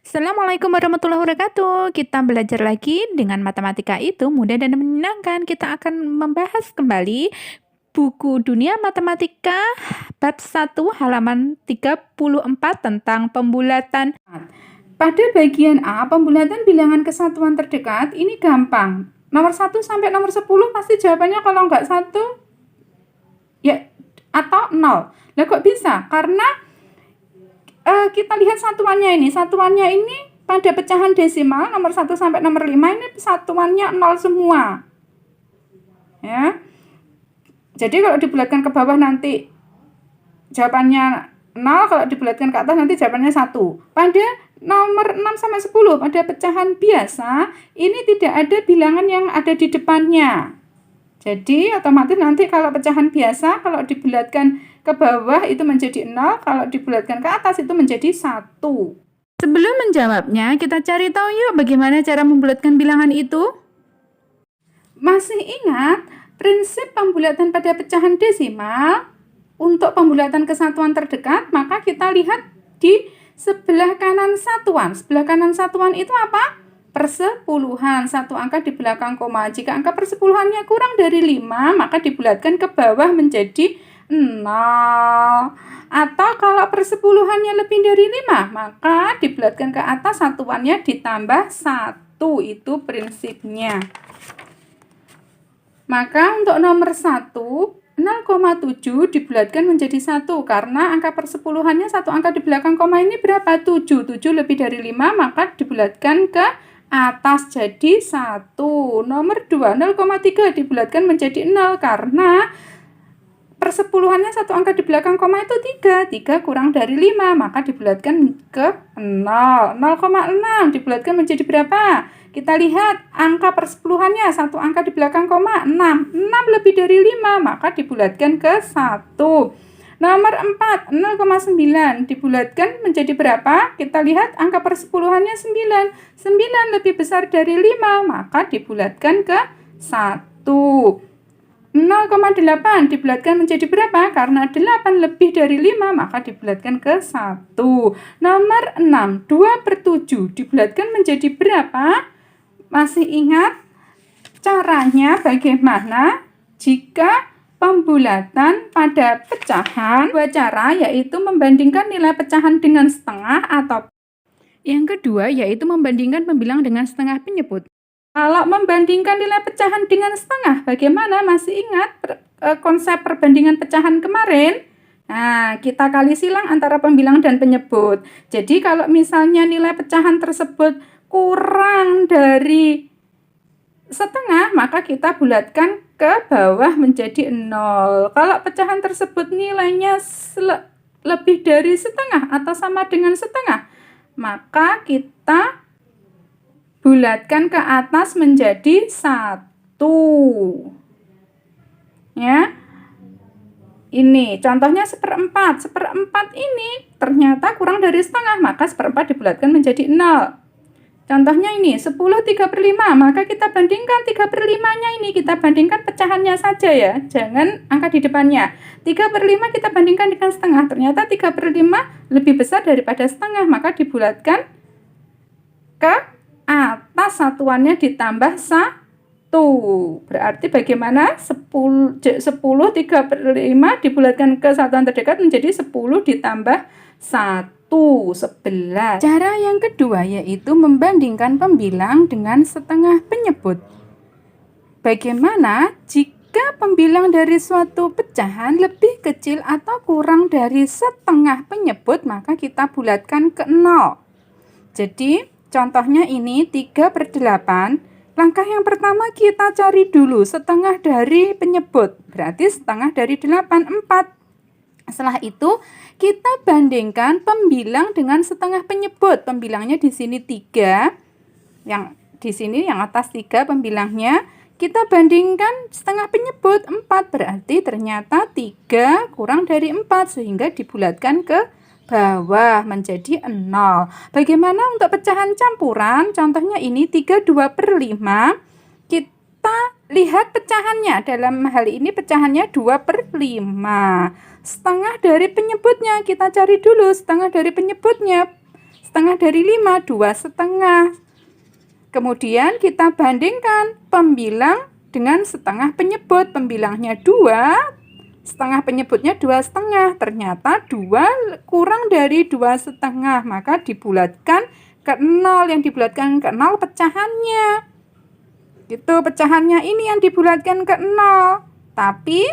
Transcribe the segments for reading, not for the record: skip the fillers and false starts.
Assalamualaikum warahmatullahi wabarakatuh. Kita belajar lagi dengan matematika itu mudah dan menyenangkan. Kita akan membahas kembali buku Dunia Matematika bab 1 halaman 34 tentang pembulatan. Pada bagian A, pembulatan bilangan kesatuan terdekat ini gampang. Nomor 1 sampai nomor 10 pasti jawabannya kalau nggak 1 ya atau 0. Lah kok bisa? Karena kita lihat satuannya ini. Satuannya ini pada pecahan desimal nomor 1 sampai nomor 5 ini satuannya 0 semua. Ya. Jadi kalau dibulatkan ke bawah nanti jawabannya 0, kalau dibulatkan ke atas nanti jawabannya 1. Pada nomor 6 sampai 10 pada pecahan biasa ini tidak ada bilangan yang ada di depannya. Jadi otomatis nanti kalau pecahan biasa kalau dibulatkan ke bawah itu menjadi 0, kalau dibulatkan ke atas itu menjadi 1. Sebelum menjawabnya, kita cari tahu yuk bagaimana cara membulatkan bilangan itu. Masih ingat prinsip pembulatan pada pecahan desimal? Untuk pembulatan kesatuan terdekat, maka kita lihat di sebelah kanan satuan. Sebelah kanan satuan itu apa? Persepuluhan, satu angka di belakang koma. Jika angka persepuluhannya kurang dari 5, maka dibulatkan ke bawah menjadi 0. Atau kalau persepuluhannya lebih dari 5, maka dibulatkan ke atas satuannya ditambah 1. Itu prinsipnya. Maka untuk nomor 1, 0,7 dibulatkan menjadi 1 karena angka persepuluhannya satu angka di belakang koma ini berapa? 7. 7 lebih dari 5, maka dibulatkan ke atas jadi 1. Nomor 2, 0,3 dibulatkan menjadi 0 karena persepuluhannya satu angka di belakang koma itu 3. 3 kurang dari 5, maka dibulatkan ke 0. 0,6 dibulatkan menjadi berapa? Kita lihat angka persepuluhannya satu angka di belakang koma 6. 6 lebih dari 5, maka dibulatkan ke 1. Nomor 4, 0,9 dibulatkan menjadi berapa? Kita lihat angka persepuluhannya 9. 9 lebih besar dari 5, maka dibulatkan ke 1. 0,8 dibulatkan menjadi berapa? Karena 8 lebih dari 5, maka dibulatkan ke 1. Nomor 6, 2/7 dibulatkan menjadi berapa? Masih ingat caranya bagaimana? Jika pembulatan pada pecahan, dua cara yaitu membandingkan nilai pecahan dengan setengah atau yang kedua yaitu membandingkan pembilang dengan setengah penyebut. Kalau membandingkan nilai pecahan dengan setengah, bagaimana? Masih ingat konsep perbandingan pecahan kemarin? Nah, kita kali silang antara pembilang dan penyebut. Jadi kalau misalnya nilai pecahan tersebut kurang dari setengah, maka kita bulatkan ke bawah menjadi 0. Kalau pecahan tersebut nilainya lebih dari setengah atau sama dengan setengah, maka kita bulatkan ke atas menjadi 1. Ya. Ini contohnya seperempat. Seperempat ini ternyata kurang dari setengah, maka seperempat dibulatkan menjadi 0. Contohnya ini 10/3/5, maka kita bandingkan 3/5-nya ini, kita bandingkan pecahannya saja ya, jangan angka di depannya. 3/5 kita bandingkan dengan setengah, ternyata 3/5 lebih besar daripada setengah, maka dibulatkan ke atas satuannya ditambah 1. Berarti bagaimana? 10/3/5 dibulatkan ke satuan terdekat menjadi 10 ditambah 1. 11. Cara yang kedua yaitu membandingkan pembilang dengan setengah penyebut. Bagaimana jika pembilang dari suatu pecahan lebih kecil atau kurang dari setengah penyebut, maka kita bulatkan ke 0. Jadi contohnya ini 3/8. Langkah yang pertama kita cari dulu setengah dari penyebut. Berarti setengah dari 8, 4. Setelah itu kita bandingkan pembilang dengan setengah penyebut. Pembilangnya di sini 3. Yang di sini yang atas 3 pembilangnya. Kita bandingkan setengah penyebut 4. Berarti ternyata 3 kurang dari 4 sehingga dibulatkan ke bawah menjadi 0. Bagaimana untuk pecahan campuran? Contohnya ini 3/2/5. Kita lihat pecahannya. Dalam hal ini pecahannya 2/5. Setengah dari penyebutnya kita cari dulu. Setengah dari penyebutnya setengah dari 5, 2,5. Kemudian kita bandingkan pembilang dengan setengah penyebut. Pembilangnya 2, setengah penyebutnya 2,5. Ternyata 2 kurang dari 2,5, maka dibulatkan ke 0. Yang dibulatkan ke 0 pecahannya. Gitu, pecahannya ini yang dibulatkan ke 0. Tapi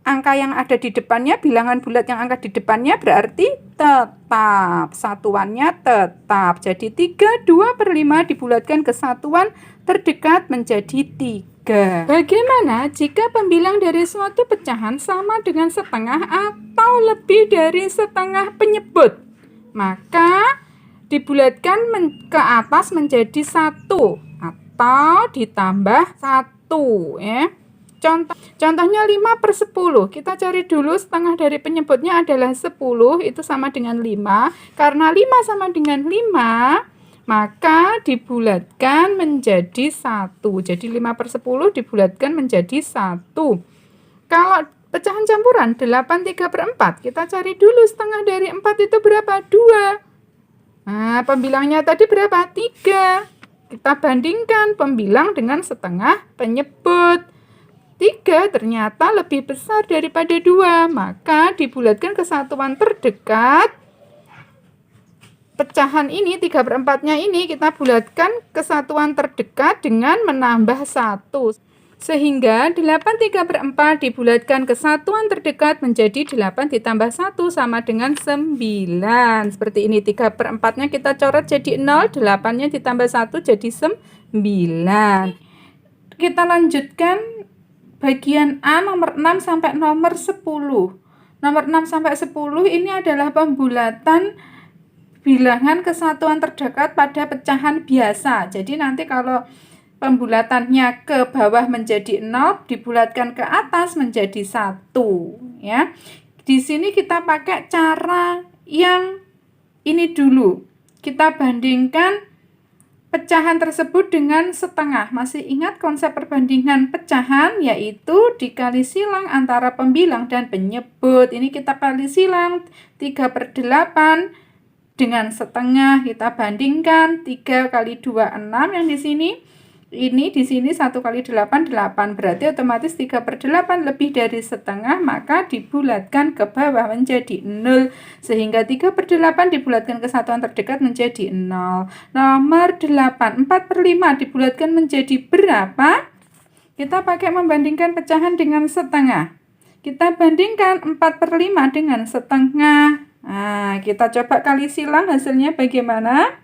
angka yang ada di depannya, bilangan bulat yang angka di depannya berarti tetap. Satuannya tetap. Jadi 3/2/5 dibulatkan ke satuan terdekat menjadi 3. Bagaimana jika pembilang dari suatu pecahan sama dengan setengah atau lebih dari setengah penyebut? Maka dibulatkan ke atas menjadi 1 atau ditambah 1 ya. Contohnya 5/10. Kita cari dulu setengah dari penyebutnya adalah 10, itu sama dengan 5. Karena 5 sama dengan 5, maka dibulatkan menjadi 1. Jadi 5/10 dibulatkan menjadi 1. Kalau pecahan campuran 8/3/4, kita cari dulu setengah dari 4 itu berapa? 2. Nah, pembilangnya tadi berapa? 3. Kita bandingkan pembilang dengan setengah penyebut. 3 ternyata lebih besar daripada 2, maka dibulatkan ke satuan terdekat. Pecahan ini 3/4-nya ini kita bulatkan ke satuan terdekat dengan menambah 1. Sehingga 8/3/4 dibulatkan ke satuan terdekat menjadi 8 ditambah 1 sama dengan 9. Seperti ini, 3/4-nya kita coret jadi 0, 8-nya ditambah 1 jadi 9. Kita lanjutkan bagian A nomor 6 sampai nomor 10. Nomor 6 sampai 10 ini adalah pembulatan bilangan kesatuan terdekat pada pecahan biasa. Jadi nanti kalau pembulatannya ke bawah menjadi 0, dibulatkan ke atas menjadi 1 ya. Di sini kita pakai cara yang ini dulu. Kita bandingkan pecahan tersebut dengan setengah. Masih ingat konsep perbandingan pecahan, yaitu dikali silang antara pembilang dan penyebut. Ini kita kali silang 3/8 dengan setengah. Kita bandingkan 3 kali 2, 6 yang di sini. Ini di sini 1 kali 8, 8. Berarti otomatis 3/8 lebih dari setengah, maka dibulatkan ke bawah menjadi 0. Sehingga 3/8 dibulatkan ke satuan terdekat menjadi 0. Nomor 8, 4/5 dibulatkan menjadi berapa? Kita pakai membandingkan pecahan dengan setengah. Kita bandingkan 4/5 dengan setengah. Nah, kita coba kali silang hasilnya bagaimana?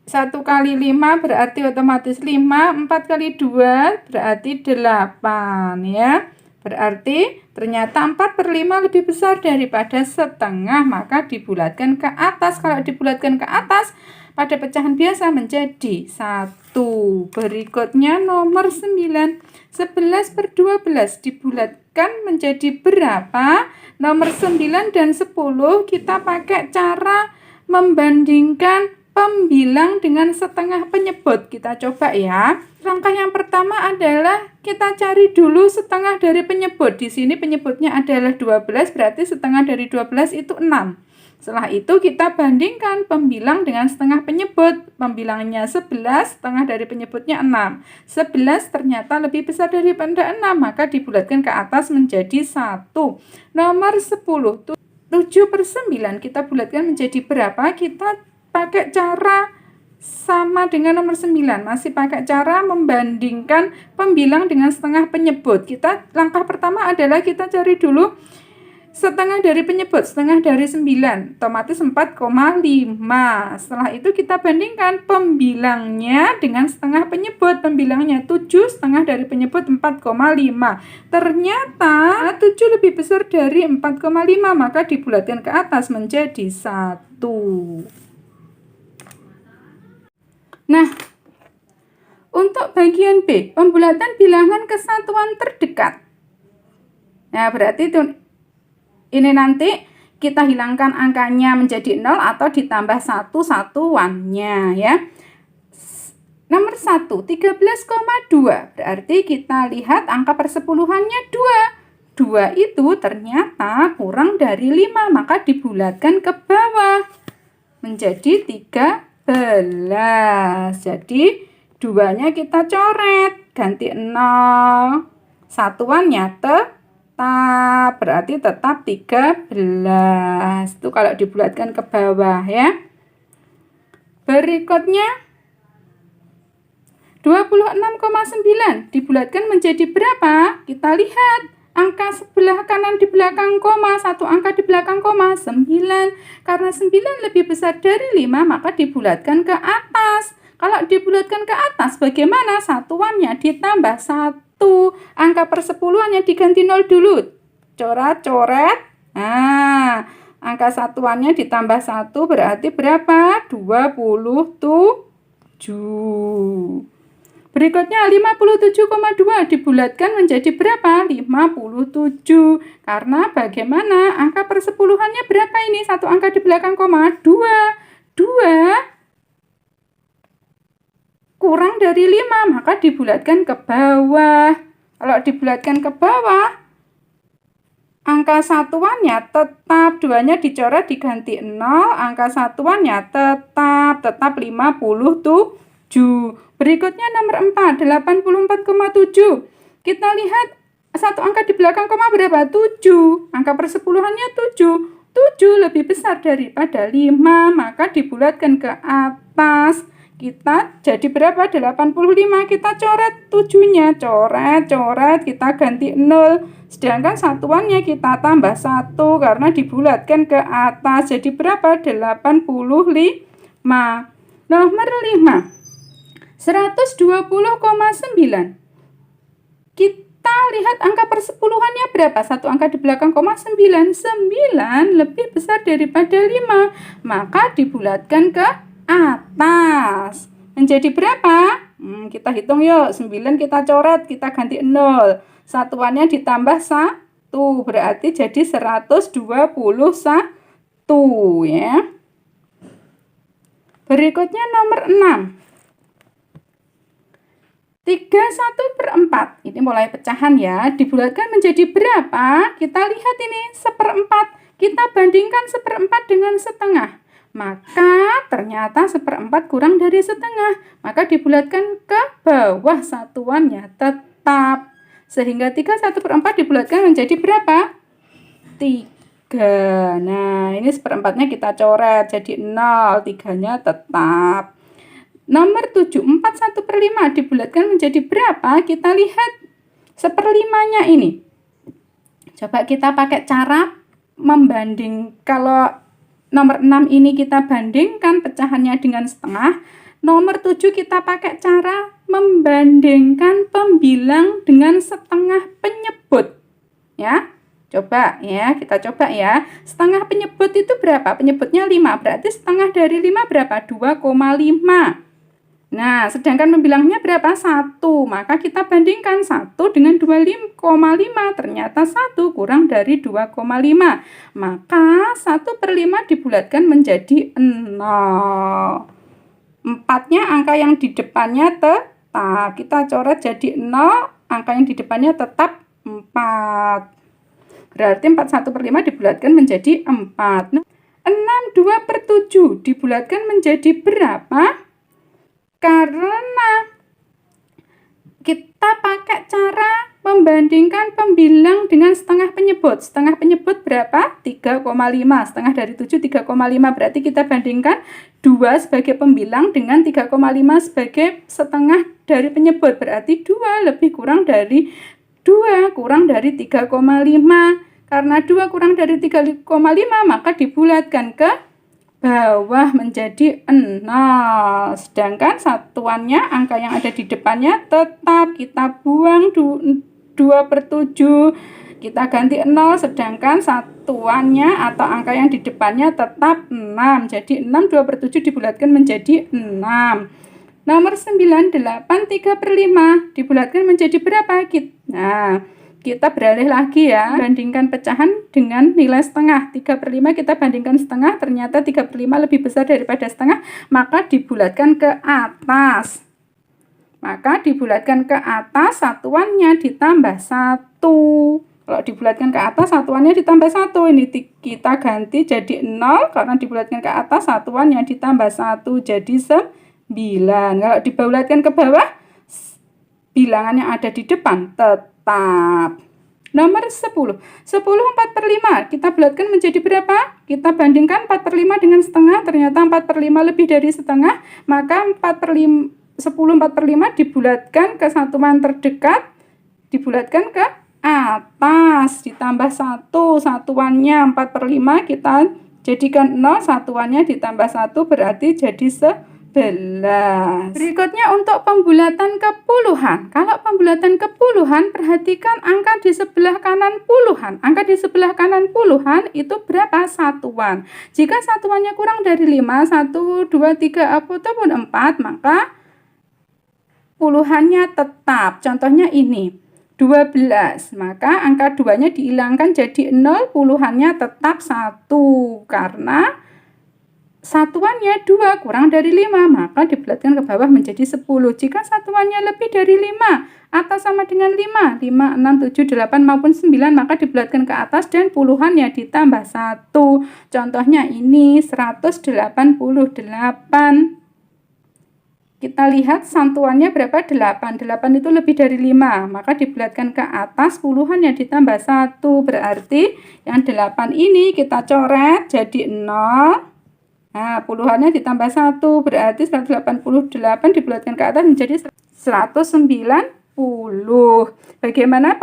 1 kali 5 berarti otomatis 5, 4 kali 2 berarti 8 ya. Berarti ternyata 4/5 lebih besar daripada setengah, maka dibulatkan ke atas. Kalau dibulatkan ke atas pada pecahan biasa menjadi 1. Berikutnya nomor 9. 11/12 dibulatkan menjadi berapa? Nomor 9 dan 10 kita pakai cara membandingkan pembilang dengan setengah penyebut. Kita coba ya. Langkah yang pertama adalah kita cari dulu setengah dari penyebut. Di sini penyebutnya adalah 12, berarti setengah dari 12 itu 6. Setelah itu kita bandingkan pembilang dengan setengah penyebut. Pembilangnya 11, setengah dari penyebutnya 6. 11 ternyata lebih besar daripada 6, maka dibulatkan ke atas menjadi 1. Nomor 10, 7/9 kita bulatkan menjadi berapa? Kita pakai cara sama dengan nomor 9. Masih pakai cara membandingkan pembilang dengan setengah penyebut. Langkah pertama adalah kita cari dulu setengah dari penyebut, setengah dari 9, otomatis 4,5. Setelah itu kita bandingkan pembilangnya dengan setengah penyebut. Pembilangnya 7, setengah dari penyebut 4,5. Ternyata 7 lebih besar dari 4,5, maka dibulatkan ke atas menjadi 1. Nah, untuk bagian B, pembulatan bilangan kesatuan terdekat. Nah, berarti ini nanti kita hilangkan angkanya menjadi 0 atau ditambah 1 satuannya ya. Nomor 1, 13,2. Berarti kita lihat angka persepuluhannya 2. 2 itu ternyata kurang dari 5, maka dibulatkan ke bawah menjadi 13. Jadi 2-nya kita coret, ganti 0. Satuannya tetap, berarti tetap 13. Itu kalau dibulatkan ke bawah ya. Berikutnya 26,9 dibulatkan menjadi berapa? Kita lihat angka sebelah kanan di belakang koma, satu angka di belakang koma, 9. Karena 9 lebih besar dari 5, maka dibulatkan ke atas. Kalau dibulatkan ke atas, bagaimana? Satuannya ditambah 1. Angka persepuluhannya diganti 0 dulu. Coret-coret. Nah, angka satuannya ditambah 1 berarti berapa? 27. Berikutnya 57,2 dibulatkan menjadi berapa? 57. Karena bagaimana? Angka persepuluhannya berapa ini? Satu angka di belakang koma, 2. 2 kurang dari 5, maka dibulatkan ke bawah. Kalau dibulatkan ke bawah, angka satuannya tetap, 2-nya dicoret diganti 0, angka satuannya tetap 57. Berikutnya nomor 4, 84,7. Kita lihat satu angka di belakang koma berapa? 7. Angka persepuluhannya 7. 7 lebih besar daripada 5, maka dibulatkan ke atas. Kita jadi berapa? 85. Kita coret 7-nya, coret, kita ganti 0. Sedangkan satuannya kita tambah 1 karena dibulatkan ke atas. Jadi berapa? 85. Nomor 5. 120,9. Kita lihat angka persepuluhannya berapa? Satu angka di belakang koma, 9. 9 lebih besar daripada 5, maka dibulatkan ke atas. Menjadi berapa? Kita hitung yuk. 9 kita coret, kita ganti 0. Satuannya ditambah 1, berarti jadi 121 ya. Berikutnya nomor 6. 31/4. Ini mulai pecahan ya. Dibulatkan menjadi berapa? Kita lihat ini, 1/4. Kita bandingkan 1/4 dengan setengah. Maka ternyata 1/4 kurang dari setengah. Maka dibulatkan ke bawah, satuannya tetap. Sehingga 31/4 dibulatkan menjadi berapa? 3. Nah, ini 1/4-nya kita coret. Jadi 0, 3-nya tetap. Nomor 7, 41/5 dibulatkan menjadi berapa? Kita lihat 1/5-nya ini. Coba kita pakai cara membanding. Kalau nomor 6 ini kita bandingkan pecahannya dengan setengah. Nomor 7 kita pakai cara membandingkan pembilang dengan setengah penyebut. Ya, coba ya, kita coba ya. Setengah penyebut itu berapa? Penyebutnya 5, berarti setengah dari 5 berapa? 2,5. Nah, sedangkan pembilangnya berapa? 1. Maka kita bandingkan 1 dengan 2,5. Ternyata 1 kurang dari 2,5. Maka 1/5 dibulatkan menjadi 0. 4-nya angka yang di depannya tetap. Kita coret jadi 0. Angka yang di depannya tetap 4. Berarti 41/5 dibulatkan menjadi 4. 62/7 dibulatkan menjadi berapa? Karena kita pakai cara membandingkan pembilang dengan setengah penyebut. Setengah penyebut berapa? 3,5. Setengah dari 7, 3,5. Berarti kita bandingkan 2 sebagai pembilang dengan 3,5 sebagai setengah dari penyebut. Berarti 2 lebih kurang dari 2, kurang dari 3,5. Karena 2 kurang dari 3,5, maka dibulatkan ke bawah menjadi 0. Sedangkan satuannya, angka yang ada di depannya tetap. Kita buang 2/7. Kita ganti 0. Sedangkan satuannya atau angka yang di depannya tetap 6. Jadi 6, 2/7 dibulatkan menjadi 6. Nomor 9, 8, 3/5 dibulatkan menjadi berapa? Kita beralih lagi ya, bandingkan pecahan dengan nilai setengah. 3/5 kita bandingkan setengah, ternyata 3/5 lebih besar daripada setengah, maka dibulatkan ke atas. Maka dibulatkan ke atas, satuannya ditambah 1. Kalau dibulatkan ke atas, satuannya ditambah 1. Ini kita ganti jadi 0, karena dibulatkan ke atas, satuannya ditambah 1 jadi 9. Kalau dibulatkan ke bawah, bilangan yang ada di depan tetap. Nomor 10. 10 4/5. Kita bulatkan menjadi berapa? Kita bandingkan 4/5 dengan setengah. Ternyata 4/5 lebih dari setengah. Maka 10 4/5 dibulatkan ke satuan terdekat. Dibulatkan ke atas. Ditambah 1. Satuannya 4/5. Kita jadikan 0. Satuannya ditambah 1 berarti jadi 11. Berikutnya untuk pembulatan ke puluhan. Kalau pembulatan ke puluhan, perhatikan angka di sebelah kanan puluhan. Angka di sebelah kanan puluhan itu berapa? Satuan. Jika satuannya kurang dari 5, 1, 2, 3, ataupun 4, maka puluhannya tetap. Contohnya ini, 12. Maka angka 2-nya dihilangkan jadi 0, puluhannya tetap 1. Karena satuannya 2 kurang dari 5, maka dibulatkan ke bawah menjadi 10. Jika satuannya lebih dari 5, atas sama dengan 5, 5, 6, 7, 8 maupun 9, maka dibulatkan ke atas dan puluhannya ditambah 1. Contohnya ini 188. Kita lihat satuannya berapa? 8. 8 itu lebih dari 5, maka dibulatkan ke atas, puluhannya ditambah 1. Berarti yang 8 ini kita coret jadi 0. Nah, puluhannya ditambah 1, berarti 188 dibulatkan ke atas menjadi 190. Bagaimana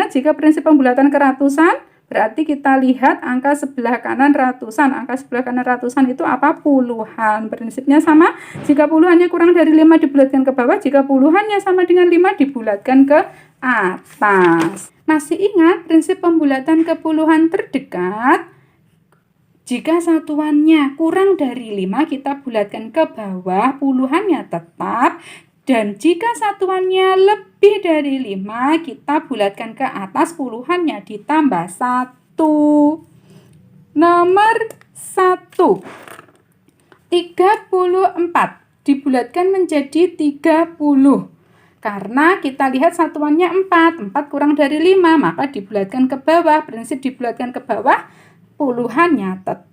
jika prinsip pembulatan ke ratusan? Berarti kita lihat angka sebelah kanan ratusan. Angka sebelah kanan ratusan itu apa? Puluhan. Prinsipnya sama. Jika puluhannya kurang dari 5 dibulatkan ke bawah. Jika puluhannya sama dengan 5 dibulatkan ke atas. Masih ingat prinsip pembulatan ke puluhan terdekat? Jika satuannya kurang dari 5, kita bulatkan ke bawah, puluhannya tetap. Dan jika satuannya lebih dari 5, kita bulatkan ke atas, puluhannya ditambah 1. Nomor 1. 34. Dibulatkan menjadi 30. Karena kita lihat satuannya 4. 4 kurang dari 5, maka dibulatkan ke bawah. Prinsip dibulatkan ke bawah, puluhannya tetap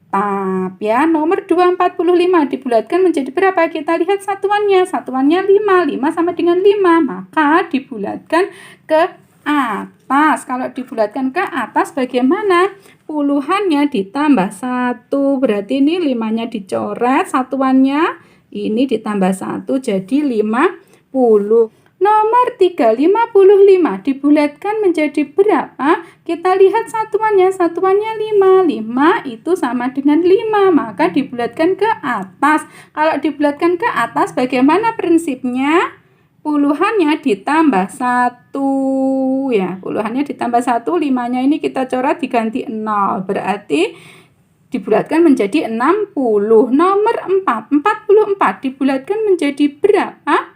ya. Nomor 245 dibulatkan menjadi berapa? Kita lihat satuannya. Satuannya 5. 5 sama dengan 5, maka dibulatkan ke atas. Kalau dibulatkan ke atas bagaimana? Puluhannya ditambah 1. Berarti ini 5-nya dicoret, satuannya ini ditambah 1 jadi 50. Nomor 355 dibulatkan menjadi berapa? Kita lihat satuannya. Satuannya 5. 5 itu sama dengan 5, maka dibulatkan ke atas. Kalau dibulatkan ke atas bagaimana prinsipnya? Puluhannya ditambah 1 ya. Puluhannya ditambah 1, 5-nya ini kita coret diganti 0. Berarti dibulatkan menjadi 60. Nomor 4. 44 dibulatkan menjadi berapa?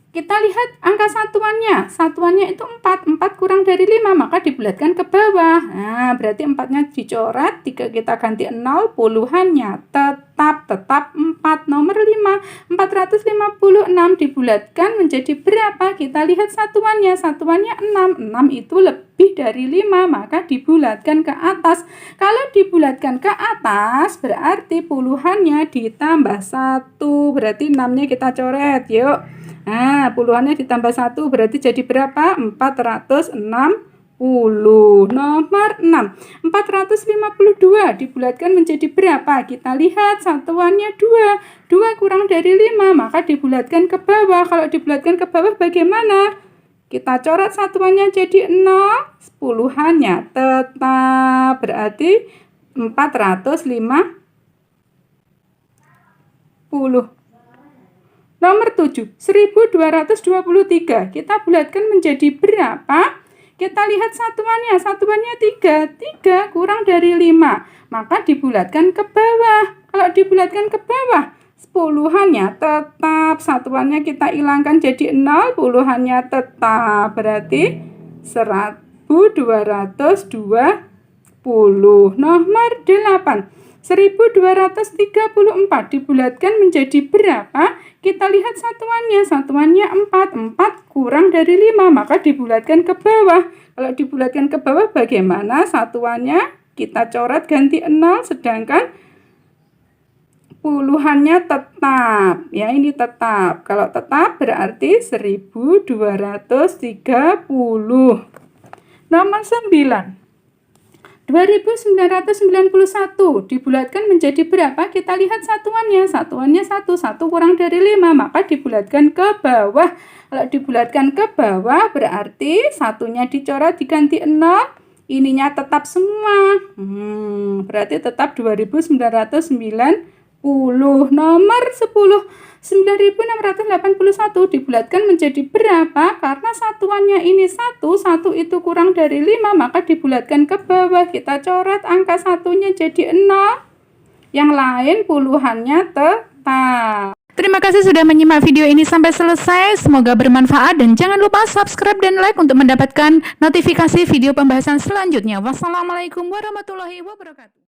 Kita lihat angka satuannya. Satuannya itu 4. 4 kurang dari 5, maka dibulatkan ke bawah. Nah, berarti 4-nya dicoret, 3 kita ganti 0, puluhannya tetap 4. Nomor 5. 456 dibulatkan menjadi berapa? Kita lihat satuannya. Satuannya 6. 6 itu lebih dari 5, maka dibulatkan ke atas. Kalau dibulatkan ke atas, berarti puluhannya ditambah 1. Berarti 6-nya kita coret. Yuk. Nah, puluhannya ditambah 1 berarti jadi berapa? 460. Nomor 6. 452 dibulatkan menjadi berapa? Kita lihat satuannya 2. 2 kurang dari 5, maka dibulatkan ke bawah. Kalau dibulatkan ke bawah bagaimana? Kita coret satuannya jadi 0. Puluhannya tetap. Berarti 450. Nomor 7, 1223. Kita bulatkan menjadi berapa? Kita lihat satuannya. Satuannya 3. 3 kurang dari 5. Maka dibulatkan ke bawah. Kalau dibulatkan ke bawah, puluhannya tetap. Satuannya kita hilangkan jadi 0. Puluhannya tetap. Berarti 1220. Nomor 8. 1234 dibulatkan menjadi berapa? Kita lihat satuannya. Satuannya 4. 4 kurang dari 5, maka dibulatkan ke bawah. Kalau dibulatkan ke bawah bagaimana satuannya? Kita coret ganti 0, sedangkan puluhannya tetap. Ya, ini tetap. Kalau tetap berarti 1230. Nomor 9. 2991 dibulatkan menjadi berapa? Kita lihat satuannya. Satuannya 1. 1 kurang dari 5, maka dibulatkan ke bawah. Kalau dibulatkan ke bawah berarti satunya dicoret diganti 0. Ininya tetap semua. Berarti tetap 2990. Nomor 10. 9681 dibulatkan menjadi berapa? Karena satuannya ini 1 itu kurang dari 5, maka dibulatkan ke bawah. Kita coret angka satunya jadi 0. Yang lain puluhannya tetap. Terima kasih sudah menyimak video ini sampai selesai. Semoga bermanfaat dan jangan lupa subscribe dan like untuk mendapatkan notifikasi video pembahasan selanjutnya. Wassalamualaikum warahmatullahi wabarakatuh.